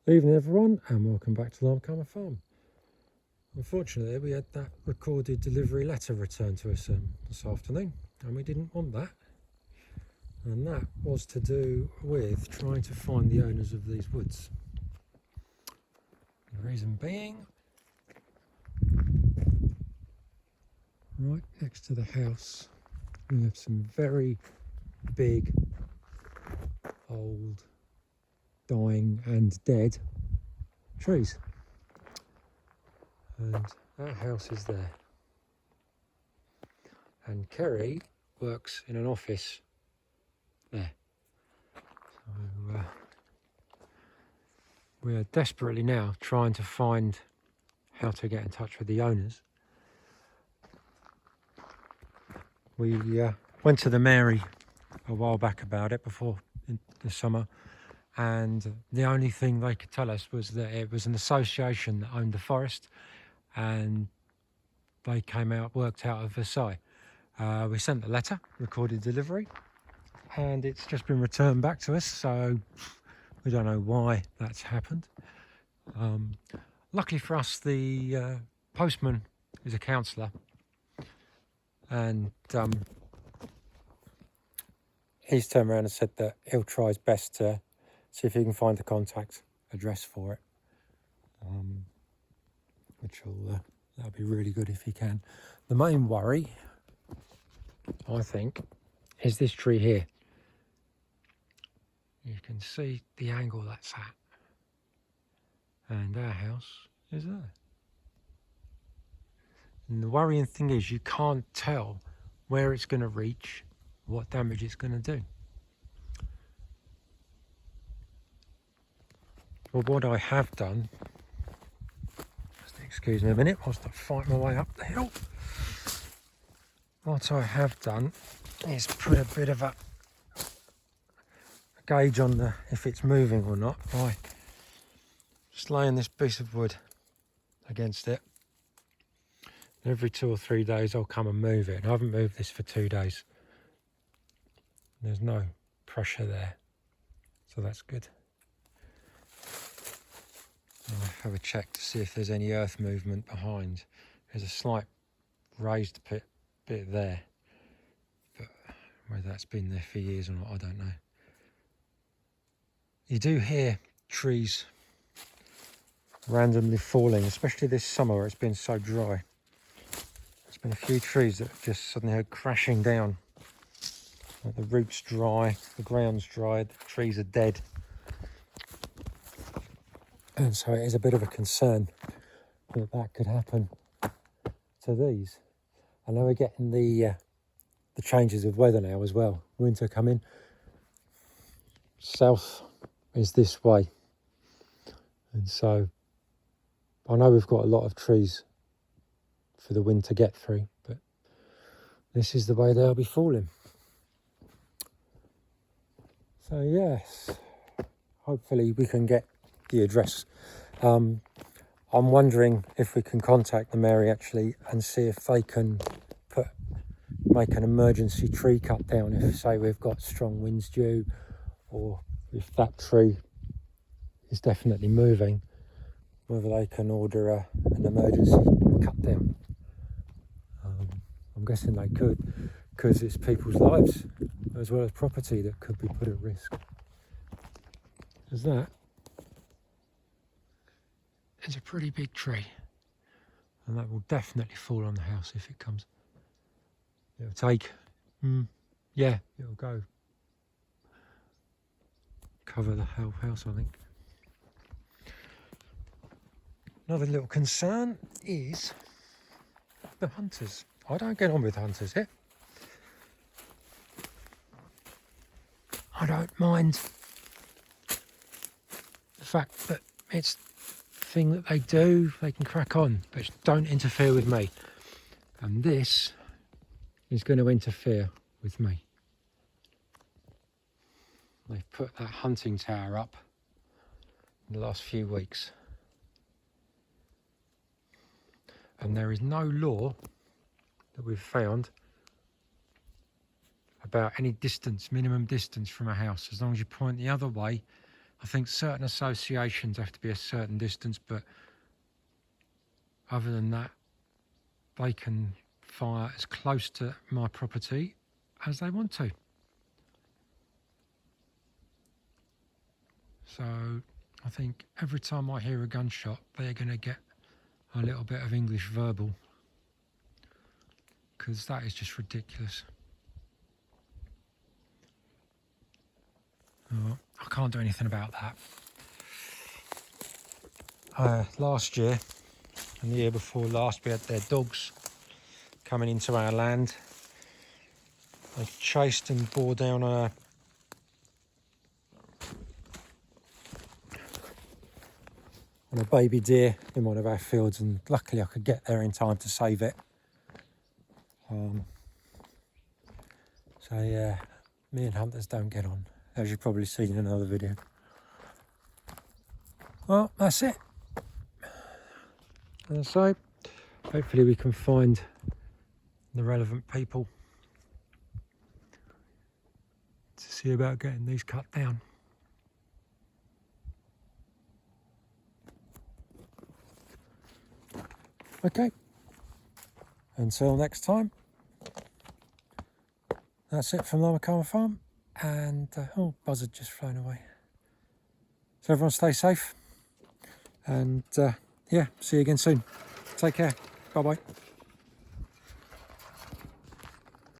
Evening everyone, and welcome back to Llama Farm. Unfortunately, we had that recorded delivery letter returned to us this afternoon, and we didn't want that. And that was to do with trying to find the owners of these woods. The reason being, right next to the house, we have some very big, old, dying and dead trees. And our house is there. And Kerry works in an office there. So we are desperately now trying to find how to get in touch with the owners. We went to the Mary a while back about it before in the summer, and the only thing they could tell us was that it was an association that owned the forest, and they came out, worked out of Versailles. We sent the letter, recorded delivery, and it's just been returned back to us, so we don't know why that's happened. Luckily for us, the postman is a counsellor, and he's turned around and said that he'll try his best to see if he can find the contact address for it, which will that'll be really good if he can. The main worry, I think, is this tree here. You can see the angle that's at, and our house is there. And the worrying thing is you can't tell where it's going to reach, what damage it's going to do. Well, what I have done, just excuse me a minute whilst I fight my way up the hill. What I have done is put a bit of a gauge on the if it's moving or not by just laying this piece of wood against it. Every 2 or 3 days I'll come and move it, and I haven't moved this for 2 days. There's no pressure there, so that's good. I'll have a check to see if there's any earth movement behind. There's a slight raised bit there, but whether that's been there for years or not, I don't know. You do hear trees randomly falling, especially this summer where it's been so dry. There's been a few trees that have just suddenly heard crashing down. Like the roots dry, the ground's dry, the trees are dead. And so it is a bit of a concern that that could happen to these. I know we're getting the changes of weather now as well. Winter coming. South is this way. And so I know we've got a lot of trees for the wind to get through, but this is the way they'll be falling. So yes, hopefully we can get the address. I'm wondering if we can contact the Mary actually and see if they can make an emergency tree cut down if, say, we've got strong winds due, or if that tree is definitely moving, whether they can order an emergency cut down. I'm guessing they could, because it's people's lives as well as property that could be put at risk. There's that. It's a pretty big tree, and that will definitely fall on the house if it comes. It'll take, it'll go cover the whole house, I think. Another little concern is the hunters. I don't get on with hunters here. I don't mind the fact that it's the thing that they do, they can crack on, but don't interfere with me. And this is going to interfere with me. They've put that hunting tower up in the last few weeks. And there is no law that we've found about any distance, minimum distance from a house. As long as you point the other way, I think certain associations have to be a certain distance, but other than that, they can fire as close to my property as they want to. So I think every time I hear a gunshot, they're going to get a little bit of English verbal, because that is just ridiculous. Oh, I can't do anything about that. Last year and the year before last, we had their dogs coming into our land. They chased and bore down a baby deer in one of our fields, and luckily I could get there in time to save it. So yeah, me and hunters don't get on, as you've probably seen in another video. Well, that's it. And so hopefully we can find the relevant people to see about getting these cut down. Okay, until next time, that's it from Llama Farm, and oh, buzzard just flown away. So everyone stay safe, and yeah, see you again soon. Take care, bye bye.